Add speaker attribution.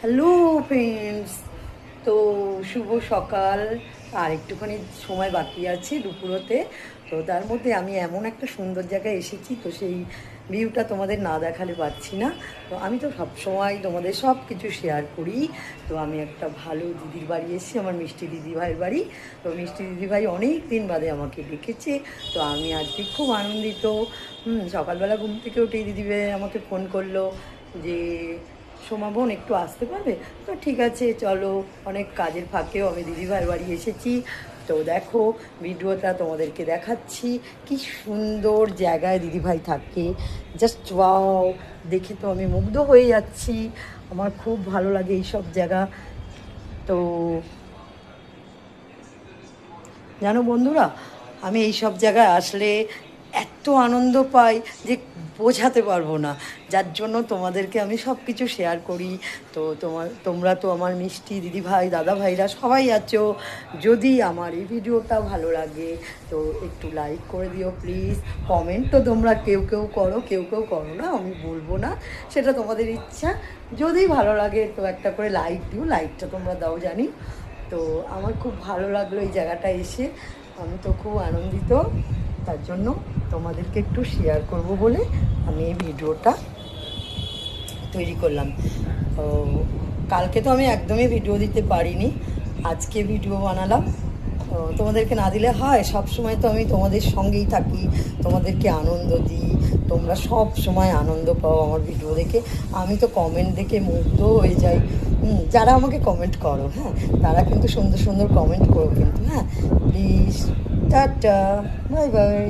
Speaker 1: Hello friends, তো শুভ সকাল। আর একটুখানি সময় বাকি আছে দুপুরতে। তো তার মধ্যে আমি এমন একটা সুন্দর জায়গায় এসেছি, তো সেই ভিউটা তোমাদের না দেখালে পারছি না। তো আমি তো সবসময় তোমাদের সব কিছু শেয়ার করি। তো আমি একটা ভালো দিদির বাড়ি এসেছি, আমার মিষ্টি দিদিভাইয়ের বাড়ি। তো মিষ্টি দিদিভাই অনেক দিন বাদে আমাকে ডেকেছে। তো আমি আজকে খুব আনন্দিত। সকালবেলা ঘুম থেকে উঠেই দিদিভাই আমাকে ফোন করলো যে সোমা বোন একটু আসতে পারবে। তো ঠিক আছে চলো, অনেক কাজের ফাঁকেও আমি দিদিভাইয়ের বাড়ি এসেছি। তো দেখো, ভিডিওটা তোমাদেরকে দেখাচ্ছি। কি সুন্দর জায়গায় দিদিভাই থাকে, জাস্ট ওয়াও! দেখে তো আমি মুগ্ধ হয়ে যাচ্ছি। আমার খুব ভালো লাগে এইসব জায়গা। তো জানো বন্ধুরা, আমি এইসব জায়গায় আসলে এত আনন্দ পাই যে বোঝাতে পারবো না। যার জন্য তোমাদেরকে আমি সব কিছু শেয়ার করি। তো তোমরা তো আমার মিষ্টি দিদিভাই দাদা ভাইরা সবাই আছো। যদি আমার এই ভিডিওটা ভালো লাগে তো একটু লাইক করে দিও প্লিজ। কমেন্ট তো তোমরা কেউ কেউ করো, কেউ কেউ করো না, আমি বলবো না, সেটা তোমাদের ইচ্ছা। যদি ভালো লাগে তো একটা করে লাইক দিও, লাইকটা তোমরা দাও জানি। তো আমার খুব ভালো লাগলো এই জায়গাটা এসে, আমি তো খুব আনন্দিত। তার জন্য তোমাদেরকে একটু শেয়ার করব বলে আমি এই ভিডিওটা তৈরি করলাম। তো কালকে তো আমি একদমই ভিডিও দিতে পারিনি, আজকে ভিডিও বানালাম। তো তোমাদেরকে না দিলে হয়, সব সময় তো আমি তোমাদের সঙ্গেই থাকি, তোমাদেরকে আনন্দ দিই, তোমরা সব সময় আনন্দ পাও আমার ভিডিও দেখে। আমি তো কমেন্ট দেখে মুগ্ধ হয়ে যাই। যারা আমাকে কমেন্ট করো, হ্যাঁ, তারা কিন্তু সুন্দর সুন্দর কমেন্ট করো কিন্তু, হ্যাঁ প্লিজ। Tata, bye bye.